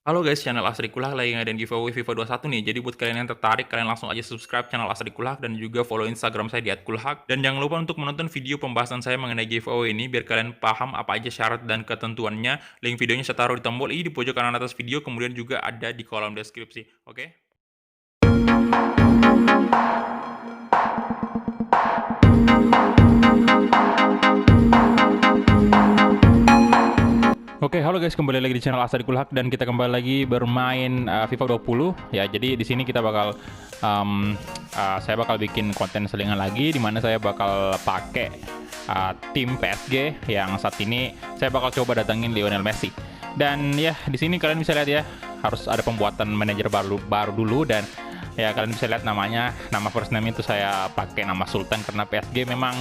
Halo guys, channel Asri Kulak lagi ngadain giveaway FIFA 21 nih. Jadi buat kalian yang tertarik, kalian langsung aja subscribe channel Asri Kulak dan juga follow Instagram saya di @kulhak. Dan jangan lupa untuk menonton video pembahasan saya mengenai giveaway ini biar kalian paham apa aja syarat dan ketentuannya. Link videonya saya taruh di tombol i di pojok kanan atas video, kemudian juga ada di kolom deskripsi. Oke? Oke, halo guys, kembali lagi di channel Asri Kulhak dan kita kembali lagi bermain FIFA 20 ya. Jadi di sini kita bakal saya bakal bikin konten selingan lagi di mana saya bakal pakai tim PSG yang saat ini saya bakal coba datangin Lionel Messi. Dan ya, di sini kalian bisa lihat ya, harus ada pembuatan manajer baru dulu dan ya kalian bisa lihat nama first name itu saya pakai nama Sultan karena PSG memang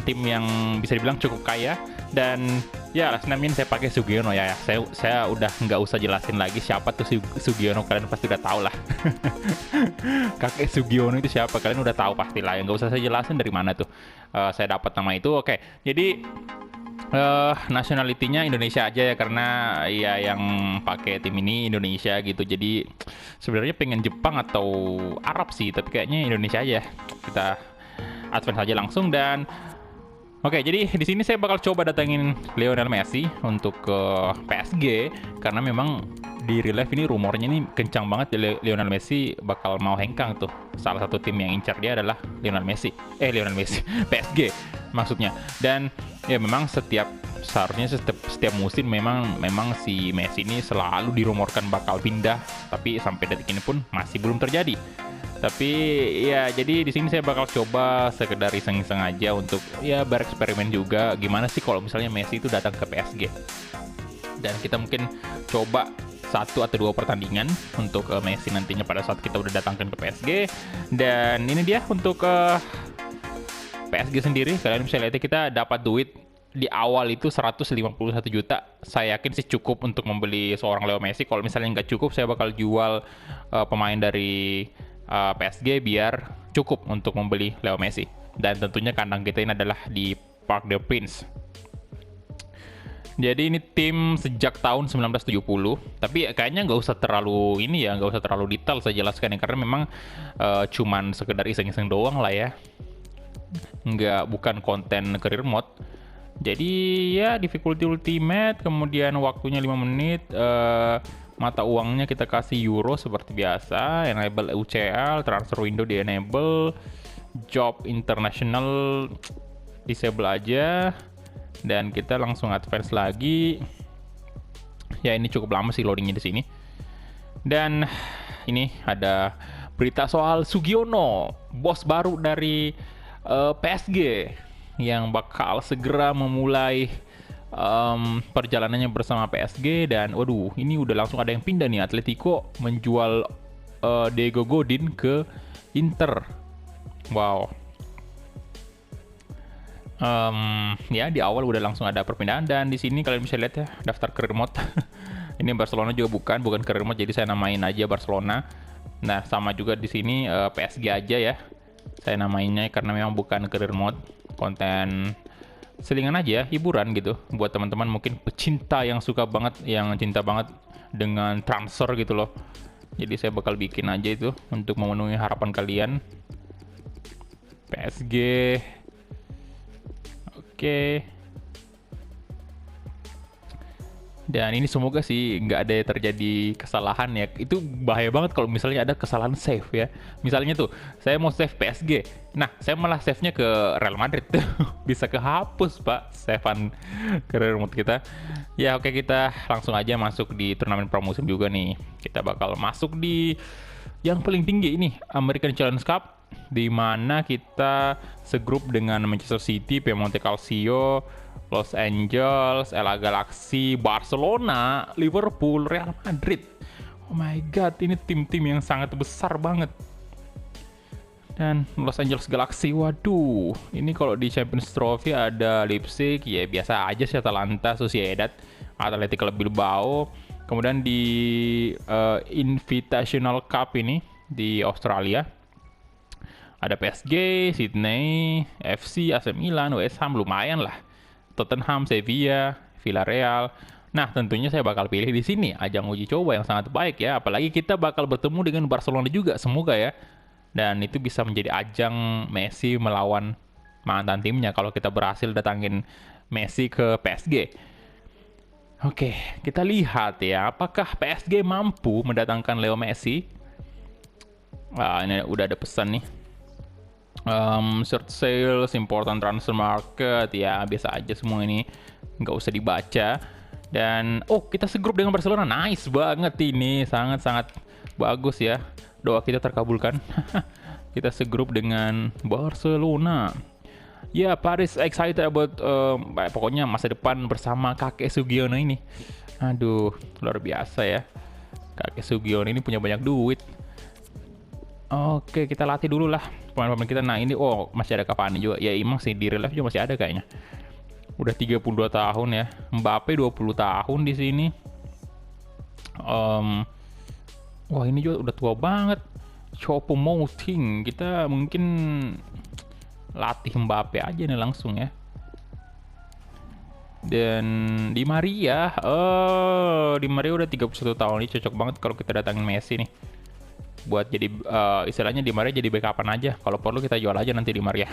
tim yang bisa dibilang cukup kaya. Dan ya last name ini saya pakai Sugiono ya. Saya udah nggak usah jelasin lagi siapa tuh Sugiono, kalian pasti udah tahu lah. Kakek Sugiono itu siapa, kalian udah tahu pastilah, yang nggak usah saya jelasin dari mana tuh saya dapat nama itu. Oke, jadi nationality-nya Indonesia aja ya, karena ya yang pakai tim ini Indonesia gitu. Jadi sebenarnya pengen Jepang atau Arab sih, tapi kayaknya Indonesia aja. Kita advance aja langsung. Dan oke, jadi di sini saya bakal coba datangin Lionel Messi untuk ke PSG karena memang di real life ini rumornya ini kencang banget ya, Lionel Messi bakal mau hengkang tuh. Salah satu tim yang incar dia adalah Lionel Messi, PSG maksudnya. Dan ya memang seharusnya setiap musim memang si Messi ini selalu dirumorkan bakal pindah, tapi sampai detik ini pun masih belum terjadi. Tapi ya jadi di sini saya bakal coba sekedar iseng-iseng aja untuk ya bereksperimen juga gimana sih kalau misalnya Messi itu datang ke PSG. Dan kita mungkin coba satu atau dua pertandingan untuk Messi nantinya pada saat kita udah datangkan ke PSG. Dan ini dia untuk PSG sendiri, kalian bisa lihat ya, kita dapat duit di awal itu 151 juta. Saya yakin sih cukup untuk membeli seorang Leo Messi. Kalau misalnya nggak cukup, saya bakal jual pemain dari PSG biar cukup untuk membeli Leo Messi. Dan tentunya kandang kita ini adalah di Parc des Princes. Jadi ini tim sejak tahun 1970, tapi kayaknya nggak usah terlalu nggak usah terlalu detail saya jelaskan ya, karena memang cuman sekedar iseng-iseng doang lah ya, bukan konten career mode. Jadi ya difficulty ultimate, kemudian waktunya 5 menit, mata uangnya kita kasih euro seperti biasa, enable UCL, transfer window di enable, job international disable aja, dan kita langsung advance lagi. Ya ini cukup lama sih loadingnya di sini. Dan ini ada berita soal Sugiono, bos baru dari PSG yang bakal segera memulai perjalanannya bersama PSG. Dan waduh, ini udah langsung ada yang pindah nih. Atletico menjual Diego Godin ke Inter. Wow. Ya di awal udah langsung ada perpindahan. Dan di sini kalian bisa lihat ya daftar career mode. Ini Barcelona juga bukan career mode, jadi saya namain aja Barcelona. Nah sama juga di sini PSG aja ya. Saya namainnya karena memang bukan career mode, konten selingan aja, hiburan gitu buat teman-teman mungkin pecinta yang cinta banget dengan transfer gitu loh. Jadi saya bakal bikin aja itu untuk memenuhi harapan kalian. PSG. Oke. Dan ini semoga sih nggak ada terjadi kesalahan ya. Itu bahaya banget kalau misalnya ada kesalahan save ya. Misalnya tuh, saya mau save PSG. Nah, saya malah save-nya ke Real Madrid. Bisa kehapus, Pak, save-an career mode kita. Ya, oke, kita langsung aja masuk di turnamen pramusim juga nih. Kita bakal masuk di yang paling tinggi ini, American Challenge Cup, di mana kita segrup dengan Manchester City, Piemonte Calcio, Los Angeles, LA Galaxy, Barcelona, Liverpool, Real Madrid. Oh my god, ini tim-tim yang sangat besar banget. Dan Los Angeles Galaxy, waduh, ini kalau di Champions Trophy ada Leipzig, ya biasa aja sih, Atalanta, Sociedad, Atletico Bilbao. Kemudian di Invitational Cup ini di Australia ada PSG, Sydney, FC, AC Milan, West Ham, lumayan lah. Tottenham, Sevilla, Villarreal, Nah, tentunya saya bakal pilih di sini, ajang uji coba yang sangat baik ya. Apalagi kita bakal bertemu dengan Barcelona juga, semoga ya. Dan itu bisa menjadi ajang Messi melawan mantan timnya kalau kita berhasil datangin Messi ke PSG. Oke, kita lihat ya, apakah PSG mampu mendatangkan Leo Messi? Ini udah ada pesan nih. Short sales, important transfer market, ya biasa aja semua ini, nggak usah dibaca. Dan kita segrup dengan Barcelona, nice banget ini, sangat-sangat bagus ya. Doa kita terkabulkan. Kita segrup dengan Barcelona. Ya, Paris excited about pokoknya masa depan bersama kakek Sugiono ini. Aduh, luar biasa ya. Kakek Sugiono ini punya banyak duit. Oke, kita latih dulu lah pemain-pemain kita. Nah, ini masih ada Cavani juga. Ya, emang sih di real life juga masih ada kayaknya. Udah 32 tahun ya. Mbappe 20 tahun di sini. Wah, ini juga udah tua banget. Choupo-Moting. Kita mungkin latih Mbappe aja nih langsung ya. Dan Di Maria, Di Maria udah 31 tahun, ini cocok banget kalau kita datangin Messi nih. Buat jadi istilahnya Di Maria jadi backupan aja. Kalau perlu kita jual aja nanti Di Maria.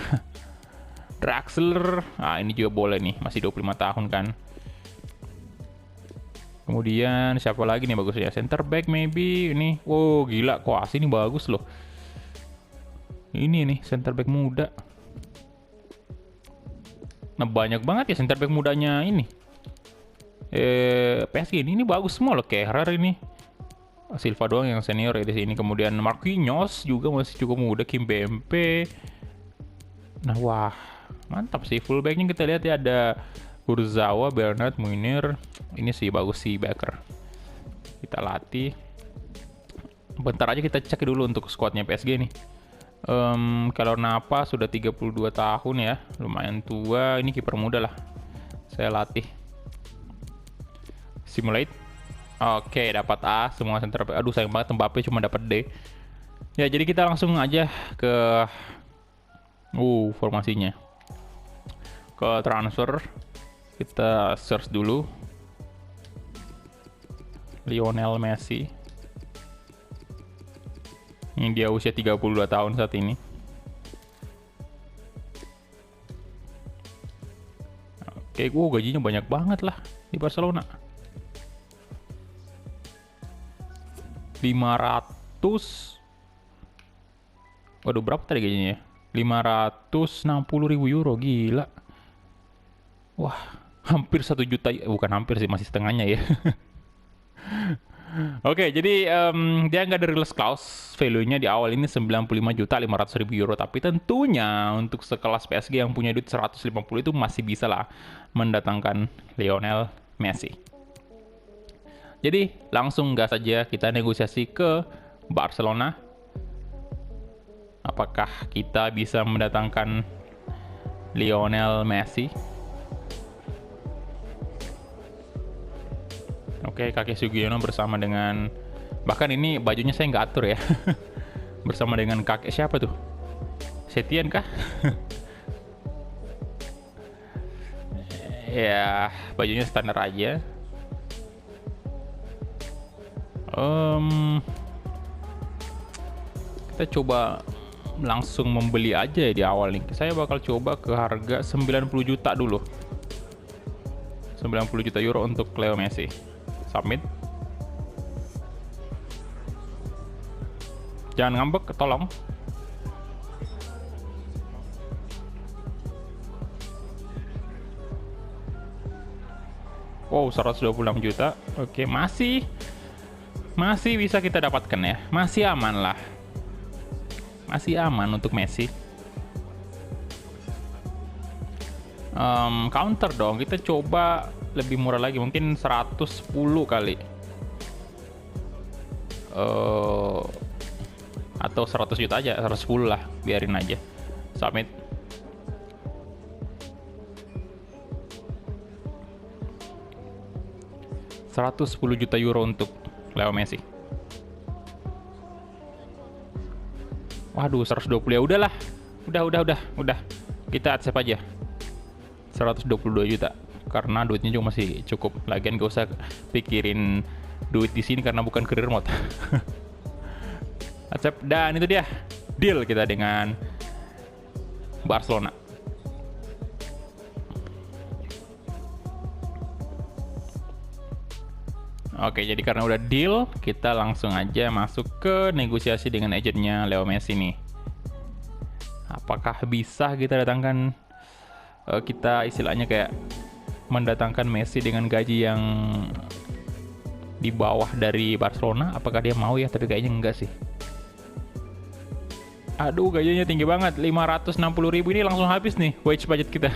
Draxler, ini juga boleh nih, masih 25 tahun kan. Kemudian siapa lagi nih bagusnya? Center back maybe ini. Gila, Koasi ini bagus loh. Ini nih center back muda. Nah, banyak banget ya center back mudanya ini. PSG ini bagus semua loh, Kehrer ini. Silva doang yang senior ya di sini. Kemudian Marquinhos juga masih cukup muda, Kimpembe. Nah, wah, mantap sih fullbacknya kita lihat ya, ada Kurzawa, Bernard, Munir. Ini sih bagus sih Baker. Kita latih. Bentar aja kita cek dulu untuk skuadnya PSG nih. Kalau Napa sudah 32 tahun ya, lumayan tua. Ini kiper muda lah. Saya latih. Simulate. Oke, dapat A semua center. Aduh, sayang banget Mbappe cuma dapat D. Ya, jadi kita langsung aja ke formasinya. Ke transfer. Kita search dulu. Lionel Messi. Ini dia usia 32 tahun saat ini. Oke, gajinya banyak banget lah di Barcelona. 500. Waduh, berapa tadi gajinya ya? 560.000 euro, gila. Wah, hampir 1 juta. Bukan hampir sih, masih setengahnya ya. Oke, jadi dia nggak ada release clause, value-nya di awal ini 95.500.000 euro, tapi tentunya untuk sekelas PSG yang punya duit 150 itu masih bisa lah mendatangkan Lionel Messi. Jadi langsung gas saja kita negosiasi ke Barcelona. Apakah kita bisa mendatangkan Lionel Messi? Oke, kakek Sugiono bersama dengan, bahkan ini bajunya saya nggak atur ya. Bersama dengan kakek siapa tuh? Setien kah? Ya, bajunya standar aja. Kita coba langsung membeli aja ya di awal nih. Saya bakal coba ke harga 90 juta dulu. 90 juta euro untuk Leo Messi. Submit. Jangan ngambek, tolong. Wow, 126 juta. Oke, masih bisa kita dapatkan ya. Masih aman lah. Masih aman untuk Messi. Counter dong, kita coba lebih murah lagi, mungkin 110 kali. Atau 100 juta aja, 110 lah, biarin aja. Submit. €110 juta untuk Leo Messi. Waduh, 120 ya, udahlah. Udah. Kita accept aja. 122 juta. karena duitnya juga masih cukup. Lagian gak usah pikirin duit di sini karena bukan career mode. Acep, dan itu dia deal kita dengan Barcelona. Oke, jadi karena udah deal, kita langsung aja masuk ke negosiasi dengan agentnya Leo Messi nih. Apakah bisa kita datangkan, kita istilahnya kayak mendatangkan Messi dengan gaji yang di bawah dari Barcelona? Apakah dia mau ya? Tapi kayaknya enggak sih. Aduh, gajinya tinggi banget, 560.000 ini langsung habis nih wage budget kita.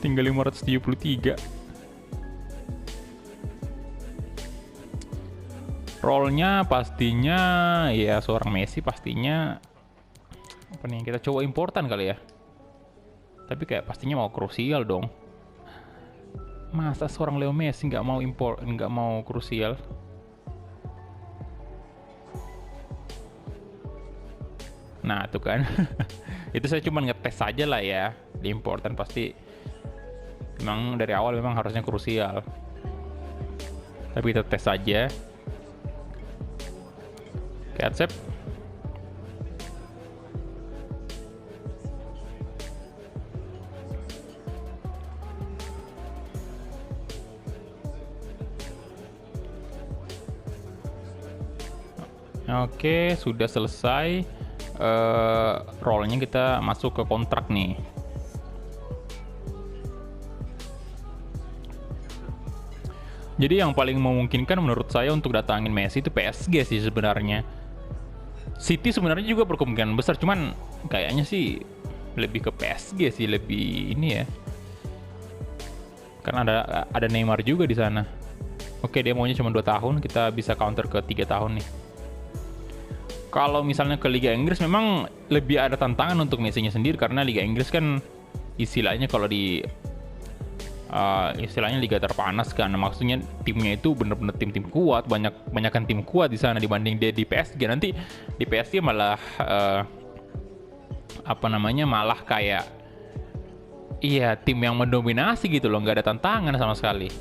Tinggal 573. Role-nya pastinya ya seorang Messi pastinya apa nih, kita coba importan kali ya. Tapi kayak pastinya mau krusial dong. Masa seorang Leo Messi nggak mau impor, nggak mau krusial? Nah tuh kan. Itu saya cuma ngetes saja lah ya. Di importan pasti memang dari awal memang harusnya krusial. Tapi kita tes saja. Oke, accept. Oke, sudah selesai. Role-nya kita masuk ke kontrak nih. Jadi yang paling memungkinkan menurut saya untuk datangin Messi itu PSG sih sebenarnya. City sebenarnya juga berkemungkinan besar, cuman kayaknya sih lebih ke PSG sih, lebih ini ya. Karena ada Neymar juga di sana. Oke, dia maunya cuma 2 tahun, kita bisa counter ke 3 tahun nih. Kalau misalnya ke Liga Inggris memang lebih ada tantangan untuk Messi-nya sendiri, karena Liga Inggris kan istilahnya kalau di istilahnya liga terpanas kan. Maksudnya timnya itu bener-bener tim-tim kuat, banyakan tim kuat di sana dibanding dia di PSG. Nanti di PSG malah apa namanya, malah kayak iya tim yang mendominasi gitu loh, nggak ada tantangan sama sekali.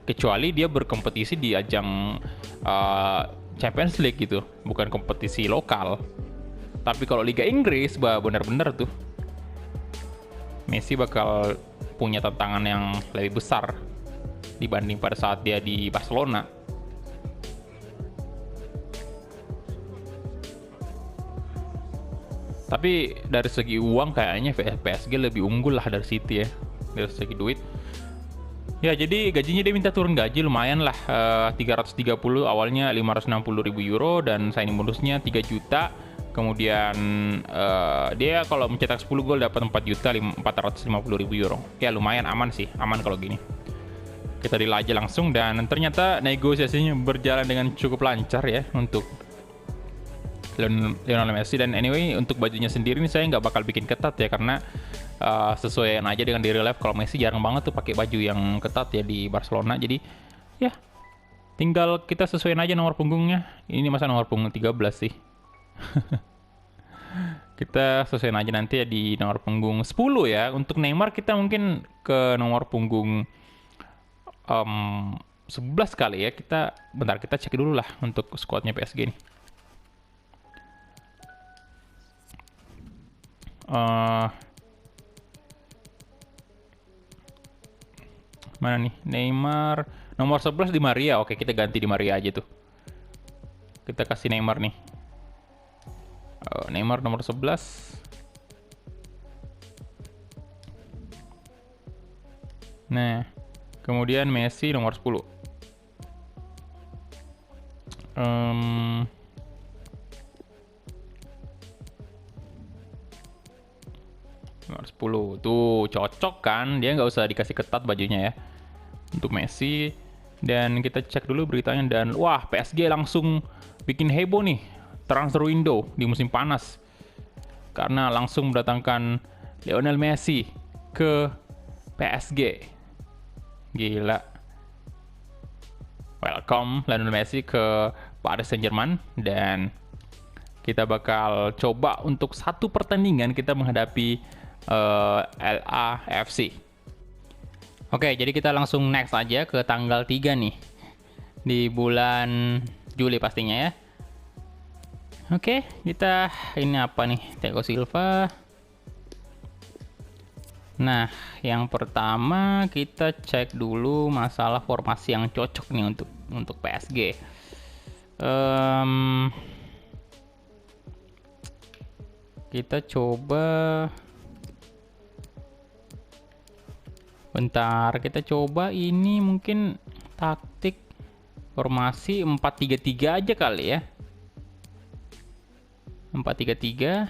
Kecuali dia berkompetisi di ajang Champions League gitu, bukan kompetisi lokal. Tapi kalau Liga Inggris bener-bener tuh Messi bakal punya tantangan yang lebih besar dibanding pada saat dia di Barcelona. Tapi dari segi uang kayaknya PSG lebih unggul lah dari City ya, dari segi duit. Ya jadi gajinya dia minta turun gaji lumayan lah, 330, awalnya 560.000 euro dan signing bonusnya 3 juta. Kemudian dia kalau mencetak 10 gol dapat 4.450.000 euro. Ya lumayan aman sih, aman kalau gini. Kita dilajah langsung dan ternyata negosiasinya berjalan dengan cukup lancar ya untuk Lionel Messi. Dan anyway untuk bajunya sendiri ini saya nggak bakal bikin ketat ya, karena sesuaian aja dengan di real life. Kalau Messi jarang banget tuh pakai baju yang ketat ya di Barcelona. Jadi ya tinggal kita sesuaiin aja nomor punggungnya. Ini masa nomor punggung 13 sih. Kita sesuaiin aja nanti ya di nomor punggung 10 ya. Untuk Neymar kita mungkin ke nomor punggung 11 kali ya. Bentar kita cek dulu lah untuk squadnya PSG nih. Mana nih Neymar nomor 11 di Maria. Oke, kita ganti di Maria aja tuh. Kita kasih Neymar nih. Neymar nomor 11. Nah, kemudian Messi nomor 10. Nomor 10 tuh cocok kan, dia nggak usah dikasih ketat bajunya ya untuk Messi. Dan kita cek dulu beritanya, dan wah PSG langsung bikin heboh nih transfer window di musim panas karena langsung mendatangkan Lionel Messi ke PSG. Gila, welcome Lionel Messi ke Paris Saint-Germain. Dan kita bakal coba untuk satu pertandingan kita menghadapi LAFC. Oke, jadi kita langsung next aja ke tanggal 3 nih. Di bulan Juli pastinya ya. Oke, kita ini apa nih? Thiago Silva. Nah, yang pertama kita cek dulu masalah formasi yang cocok nih untuk PSG. Kita coba bentar, kita coba ini mungkin taktik formasi 4-3-3 aja kali ya. 4-3-3.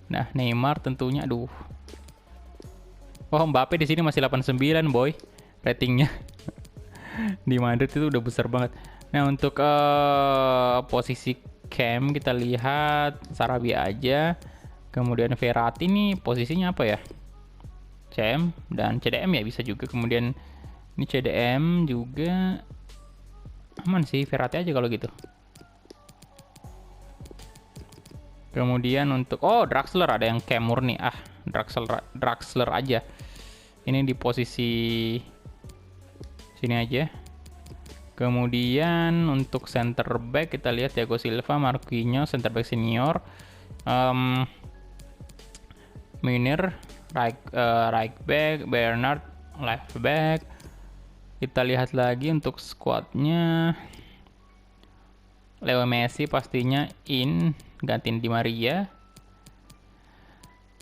Nah, Neymar tentunya, aduh. Oh, Mbappe di sini masih 89, boy. Ratingnya. Di Madrid itu udah besar banget. Nah, untuk posisi cam kita lihat Sarabia aja. Kemudian Verratti ini posisinya apa ya? CM dan CDM ya bisa juga. Kemudian ini CDM juga aman sih, Verratti aja kalau gitu. Kemudian untuk Draxler ada yang cam murni. Draxler aja. Ini di posisi sini aja. Kemudian untuk center back kita lihat Thiago Silva, Marquinhos center back senior. Munir right back, Bernard left back. Kita lihat lagi untuk squadnya. Leo Messi pastinya gantiin Di Maria.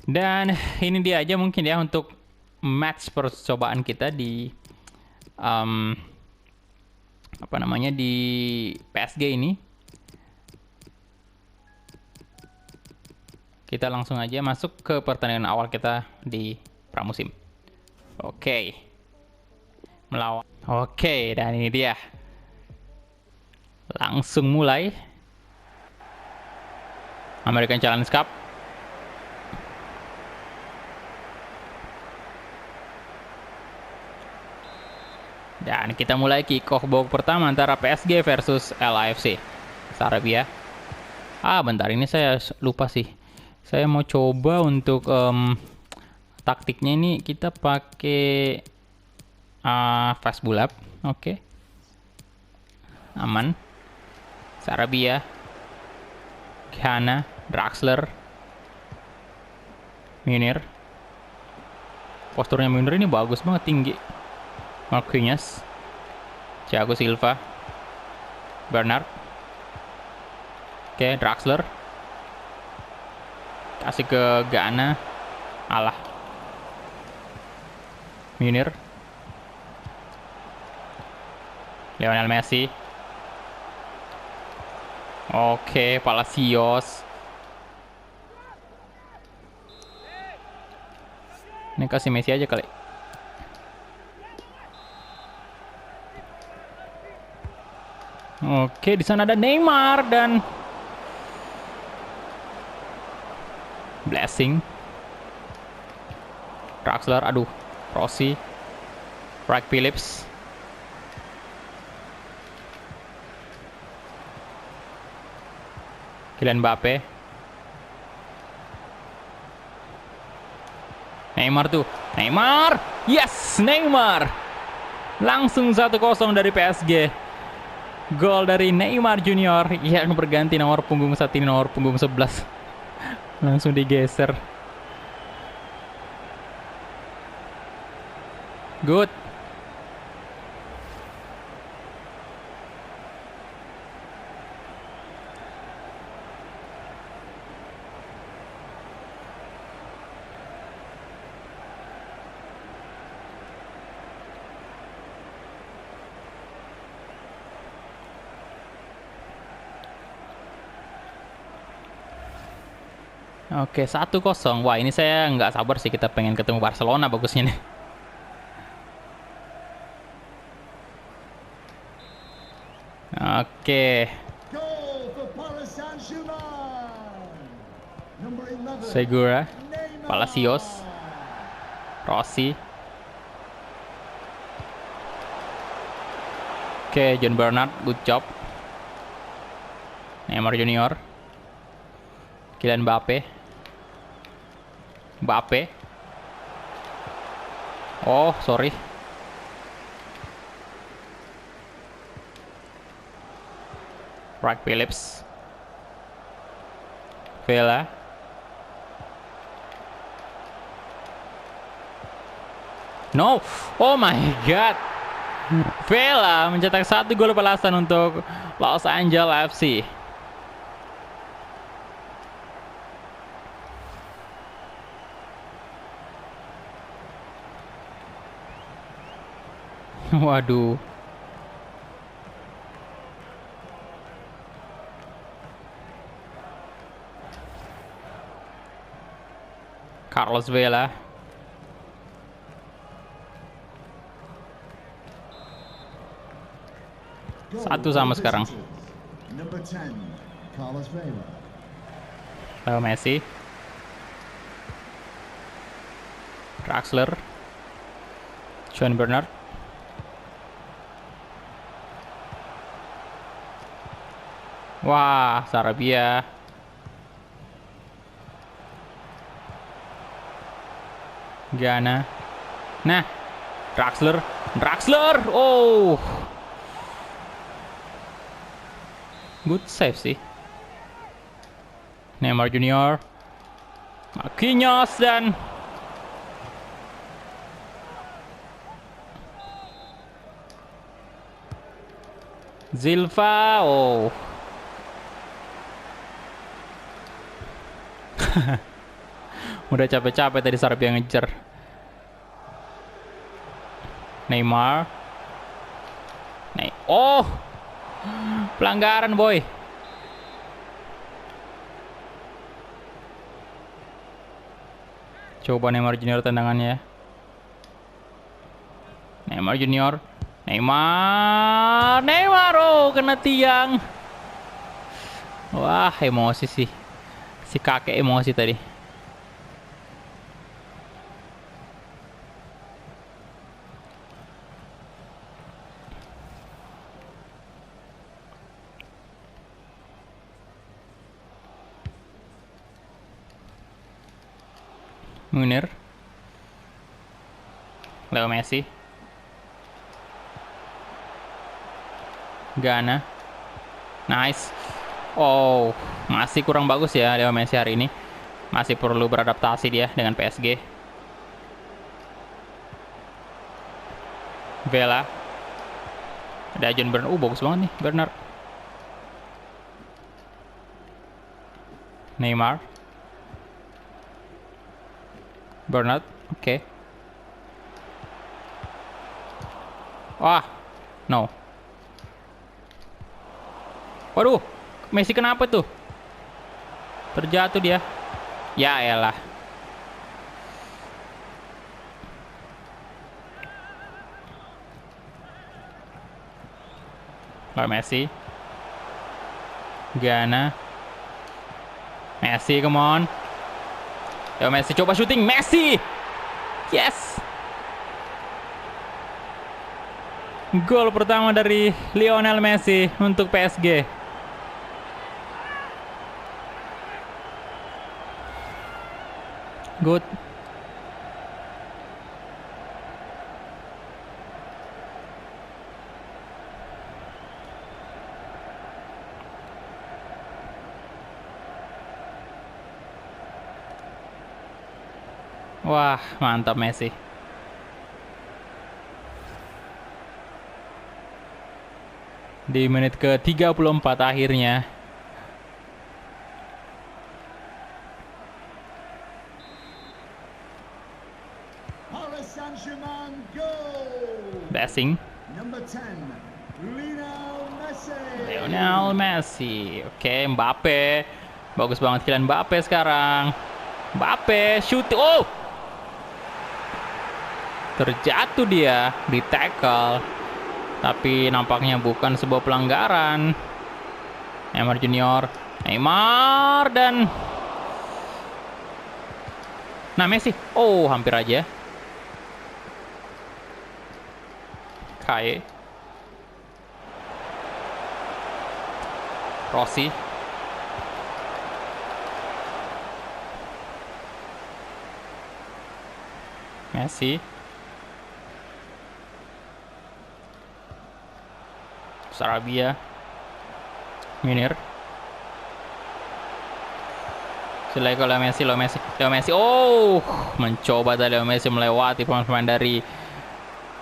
Dan ini dia aja mungkin ya untuk match percobaan kita di di PSG ini. Kita langsung aja masuk ke pertandingan awal kita di pramusim. Oke. Melawan. Oke, dan ini dia. Langsung mulai American Challenge Cup. Dan kita mulai kick-off babak pertama antara PSG versus LAFC Sarabia. Bentar, ini saya lupa sih. Saya mau coba untuk taktiknya ini kita pakai fast bulap. Oke. Aman. Sarabia, Ghana, Draxler, Munir. Posturnya Munir ini bagus banget, tinggi. Marquinhos, Thiago Silva, Bernard. Oke, Draxler. Kasih ke Ghana. Munir. Lionel Messi. Oke, Palacios. Ini kasih Messi aja kali. Oke, di sana ada Neymar dan Blessing. Draxler, Rossi. Wright Phillips. Kylian Mbappe. Neymar tuh. Neymar! Yes! Neymar! Langsung 1-0 dari PSG. Gol dari Neymar Junior. Yang berganti nomor punggung 1 ini nomor punggung 11. Langsung digeser. Good. Oke, 1-0. Wah, ini saya nggak sabar sih, kita pengen ketemu Barcelona bagusnya nih. Oke. Segura, Palacios, Rossi. Oke, John Bernard, good job. Neymar Junior. Kylian Mbappe. Oh, sorry. Wright Phillips. Vela. No. Oh my god. Vela mencetak 1 gol balasan untuk Los Angeles FC. Waduh. Carlos Vela. Satu sama sekarang. Leo Messi. Draxler. John Bernard. Wah, Sarabia. Gana. Nah, Draxler. Oh. Good save sih. Neymar Junior. Marquinhos dan Silva. Oh. Udah capek-capek tadi Sarabia ngejar. Neymar. Oh. Pelanggaran, boy. Coba Neymar Junior tendangannya. Neymar Junior. Neymar. Oh, kena tiang. Wah, emosi sih. Si kakek emosi tadi. Munir. Leo Messi. Gana. Nice. Oh, masih kurang bagus ya Leo Messi hari ini. Masih perlu beradaptasi dia dengan PSG. Vela. Ada John Bernard. Bagus banget nih Bernard. Neymar. Bernard. Oke. Wah. No. Waduh. Messi kenapa tuh? Terjatuh dia. Ya elah. Leo Messi. Gana. Messi, come on. Leo Messi coba syuting. Messi. Yes. Gol pertama dari Lionel Messi untuk PSG. Good. Wah, mantap Messi. Di menit ke-34 akhirnya. Passing. Lionel Messi. Oke, Mbappe. Bagus banget Kylian Mbappe sekarang. Mbappe shoot. Oh! Terjatuh dia di tackle. Tapi nampaknya bukan sebuah pelanggaran. Neymar Junior. Neymar dan Messi. Oh, hampir aja. Kai. Rossi. Messi. Sarabia, Munir. Sileko Leo Messi. Oh, mencoba tadi Leo Messi melewati pemain-pemain dari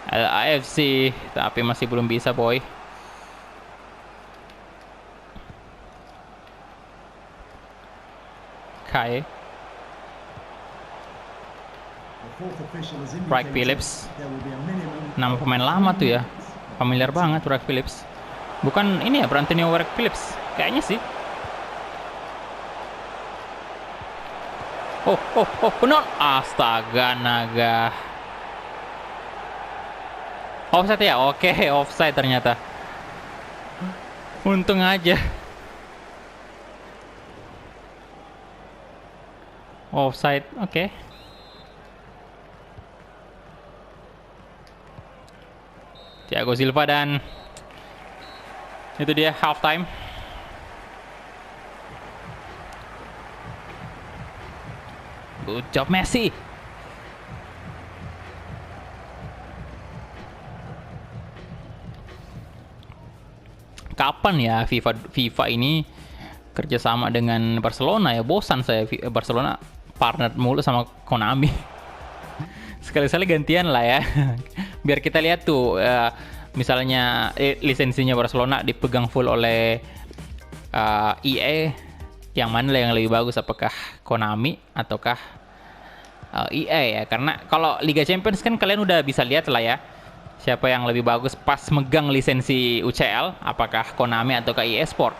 LAFC, tapi masih belum bisa, boy. Kai. Wright Phillips. Nama pemain lama tuh ya. Familiar banget Wright Phillips. Bukan ini ya, Brantinho Wright Phillips. Kayaknya sih. Oh, benar. Astaga, naga. Offside ya? Oke, offside ternyata. Untung aja. Offside, oke. Thiago Silva dan itu dia halftime. Good job Messi. Kapan ya FIFA ini kerjasama dengan Barcelona ya? Bosan saya Barcelona partner mulu sama Konami. Sekali-sekali gantian lah ya. Biar kita lihat tuh misalnya lisensinya Barcelona dipegang full oleh EA, yang mana yang lebih bagus, apakah Konami ataukah EA ya? Karena kalau Liga Champions kan kalian udah bisa lihat lah ya, siapa yang lebih bagus pas megang lisensi UCL, apakah Konami ataukah EA Sport.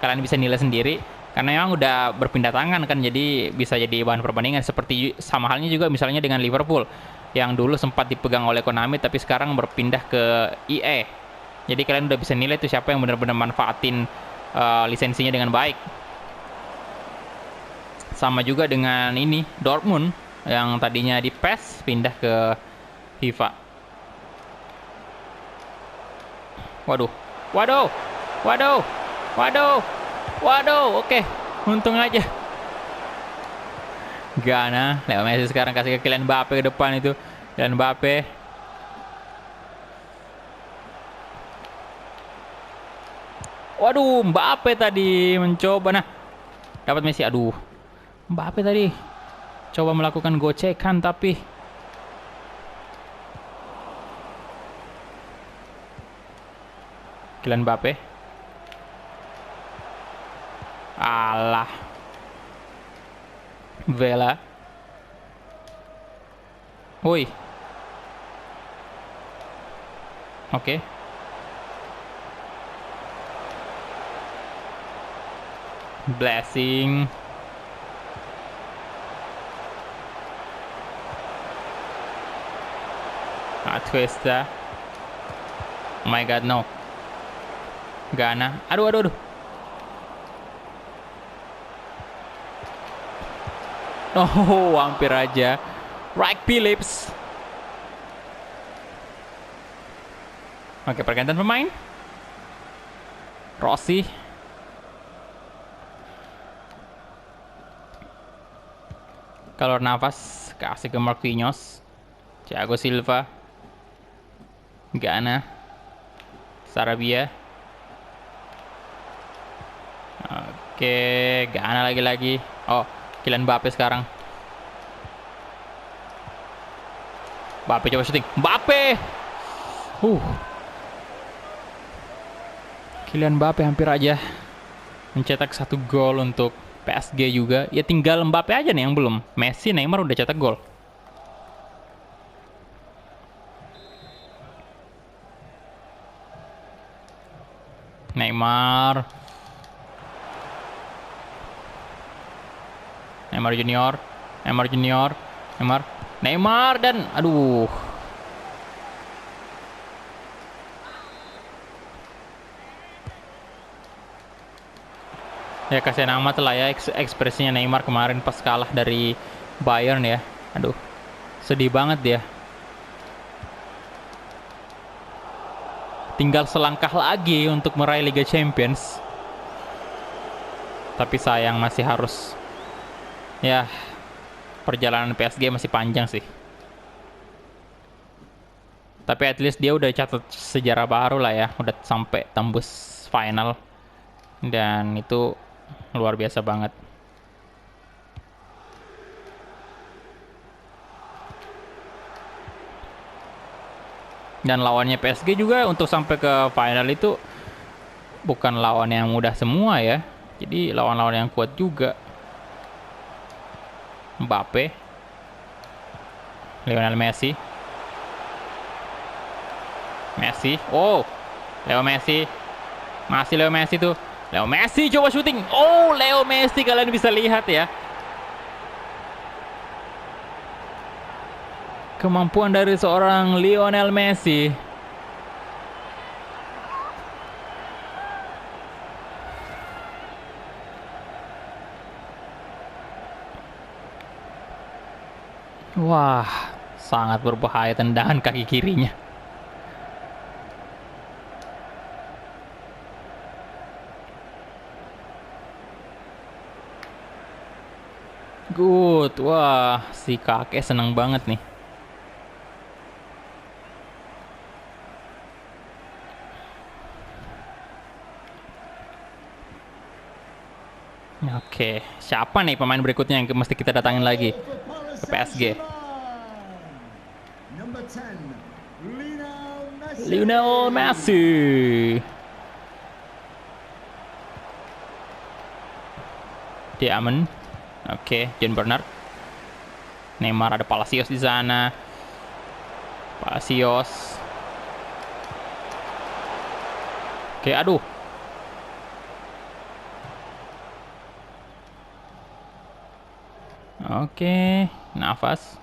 Kalian bisa nilai sendiri karena memang udah berpindah tangan kan, jadi bisa jadi bahan perbandingan. Seperti sama halnya juga misalnya dengan Liverpool yang dulu sempat dipegang oleh Konami tapi sekarang berpindah ke EA. Jadi kalian udah bisa nilai tuh siapa yang benar-benar manfaatin lisensinya dengan baik. Sama juga dengan ini Dortmund yang tadinya di PES pindah ke FIFA. Waduh, oke. Untung aja. Gana, Leo Messi sekarang kasih ke Kylian Mbappe ke depan itu. Kylian Mbappe. Waduh, Mbappe tadi mencoba. Nah, dapat Messi. Aduh, Mbappe tadi coba melakukan gocekan tapi Kylian Mbappe. Alah. Vela. Woi. Oke. Blessing. Atuesta. Oh my god, no. Gana. Aduh. Oh, hampir aja. Wright Phillips. Oke, pergantian pemain. Rossi. Kalau nafas kasih ke Marquinhos. Thiago Silva. Gana. Sarabia. Oke, Gana lagi. Oh, Kylian Mbappe sekarang. Mbappe coba syuting. Mbappe. Kylian Mbappe hampir aja mencetak 1 gol untuk PSG juga. Ya tinggal Mbappe aja nih yang belum. Messi, Neymar udah cetak gol. Neymar Junior. Neymar dan aduh. Ya kasihan amat lah ya ekspresinya Neymar kemarin pas kalah dari Bayern ya. Aduh. Sedih banget dia. Tinggal selangkah lagi untuk meraih Liga Champions. Tapi sayang masih harus, ya, perjalanan PSG masih panjang sih. Tapi at least dia udah catat sejarah baru lah ya, udah sampai tembus final. Dan itu luar biasa banget. Dan lawannya PSG juga untuk sampai ke final itu bukan lawan yang mudah semua ya. Jadi lawan-lawan yang kuat juga. Mbappe, Lionel Messi, oh, Leo Messi, masih Leo Messi tuh, Leo Messi coba syuting, oh Leo Messi kalian bisa lihat ya, kemampuan dari seorang Lionel Messi. Wah, sangat berbahaya tendangan kaki kirinya. Good, wah si kakek seneng banget nih. Oke, siapa nih pemain berikutnya yang mesti kita datangin lagi ke PSG? Lionel Messi. Diamond. Oke, John Bernard. Neymar, ada Palacios di sana. Palacios. Oke, aduh. Oke, nafas.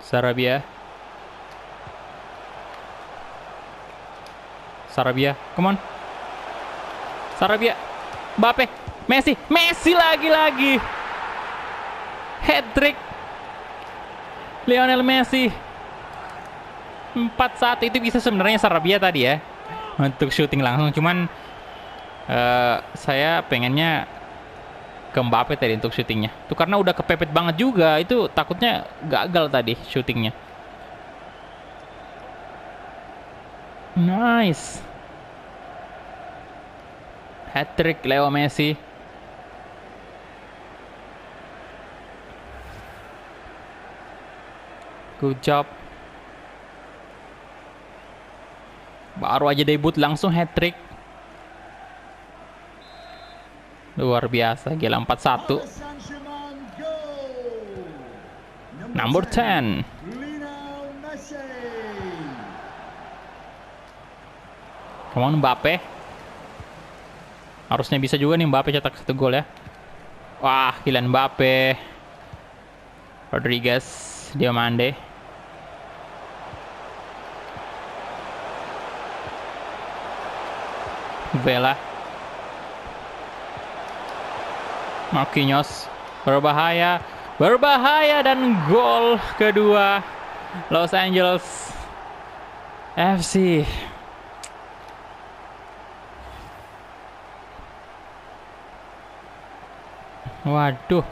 Sarabia, come on. Sarabia, Mbappe, Messi lagi. Hat-trick. Lionel Messi. 4-1 itu bisa sebenarnya Sarabia tadi ya. Untuk syuting langsung, cuman saya pengennya ke Mbappe tadi untuk syutingnya. Itu karena udah kepepet banget juga. Itu takutnya gagal tadi syutingnya. Nice. Hat-trick Leo Messi. Good job. Baru aja debut langsung hat-trick. Luar biasa, gila 4-1. Number 10. Come on Mbappe. Harusnya bisa juga nih Mbappe cetak 1 gol ya. Wah, Kylian Mbappe. Rodriguez, Diomande. Vela. Marquinhos, berbahaya dan gol kedua Los Angeles FC. Waduh.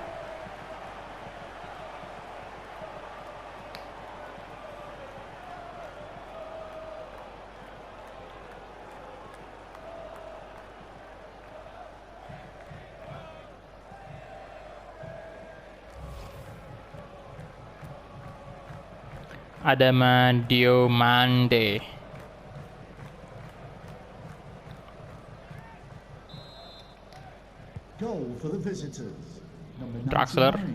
Adama Diomande. Goal for the visitors. Number Draxler. 99,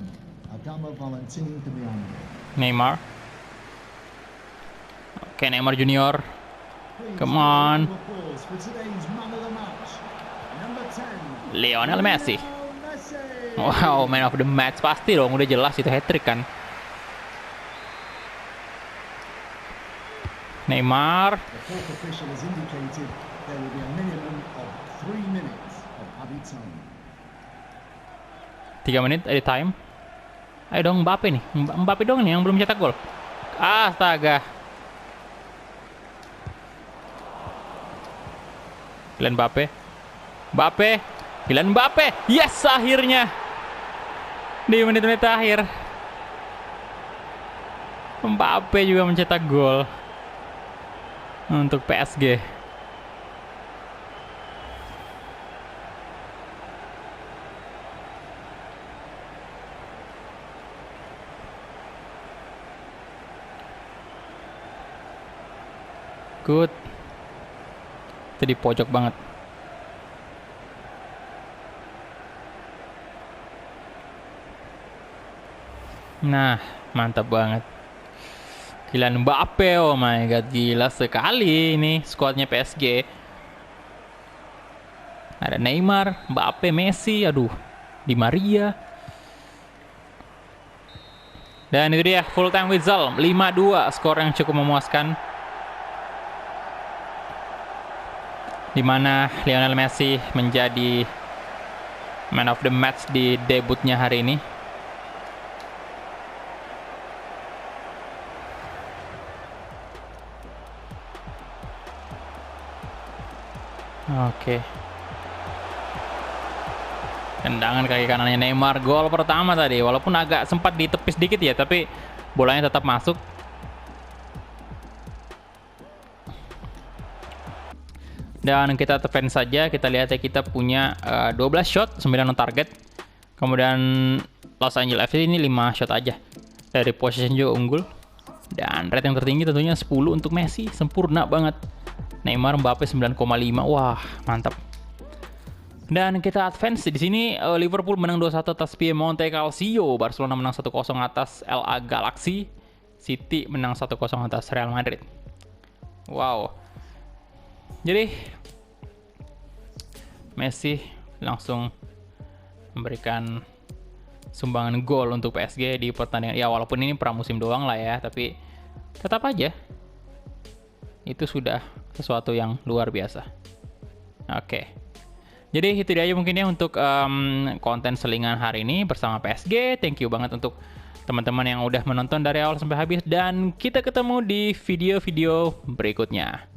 Adama Valentini Diomande. Neymar. Oke, Neymar Junior. Come on. Lionel Messi. Wow, man of the match pasti dong, udah jelas itu hat-trick kan. Neymar. 3 menit edit time. Ayo dong Mbappe nih. Mbappe dong nih yang belum cetak gol. Astaga. Kylian Mbappe. Yes, akhirnya. Di menit-menit akhir. Mbappe juga mencetak gol untuk PSG. Good. Itu di pojok banget. Nah, mantap banget. Kylian Mbappe, oh my god, gila sekali ini skuadnya PSG. Ada Neymar, Mbappe, Messi, aduh, Di Maria. Dan itu dia full time whistle, 5-2, skor yang cukup memuaskan. Di mana Lionel Messi menjadi man of the match di debutnya hari ini. Oke. Tendangan kaki kanannya Neymar, gol pertama tadi. Walaupun agak sempat ditepis dikit ya, tapi bolanya tetap masuk. Dan kita defend saja, kita lihat ya, kita punya 12 shot, 9 on target. Kemudian Los Angeles FC ini 5 shot aja. Dari possession juga unggul. Dan rate yang tertinggi tentunya 10 untuk Messi, sempurna banget. Neymar, Mbappe 9,5. Wah, mantap. Dan kita advance di sini, Liverpool menang 2-1 atas Piemonte Calcio, Barcelona menang 1-0 atas LA Galaxy, City menang 1-0 atas Real Madrid. Wow. Jadi Messi langsung memberikan sumbangan gol untuk PSG di pertandingan. Ya walaupun ini pramusim doang lah ya, tapi tetap aja itu sudah sesuatu yang luar biasa. Oke. Jadi itu dia aja mungkin ya untuk konten selingan hari ini bersama PSG. Thank you banget untuk teman-teman yang udah menonton dari awal sampai habis, dan kita ketemu di video-video berikutnya.